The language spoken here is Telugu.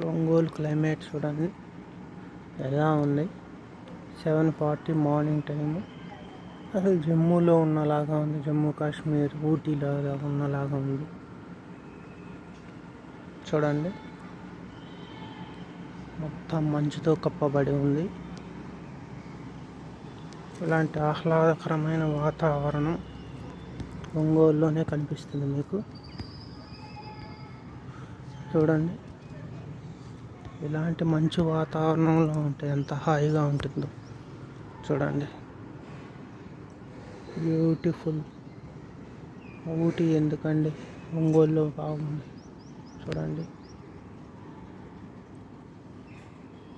ఒంగోలు క్లైమేట్ చూడండి ఎలా ఉంది. 7:40 మార్నింగ్ టైము. అసలు జమ్మూలో ఉన్నలాగా ఉంది, జమ్మూ కాశ్మీర్ ఊటీలో ఉన్నలాగా ఉంది చూడండి. మొత్తం మంచుతో కప్పబడి ఉంది. ఇలాంటి ఆహ్లాదకరమైన వాతావరణం ఒంగోలులోనే కనిపిస్తుంది మీకు. చూడండి, ఇలాంటి మంచు వాతావరణంలో ఉంటే ఎంత హాయిగా ఉంటుందో చూడండి. బ్యూటిఫుల్. ఊటీ ఎందుకండి, ఒంగోలులో బాగుంది చూడండి.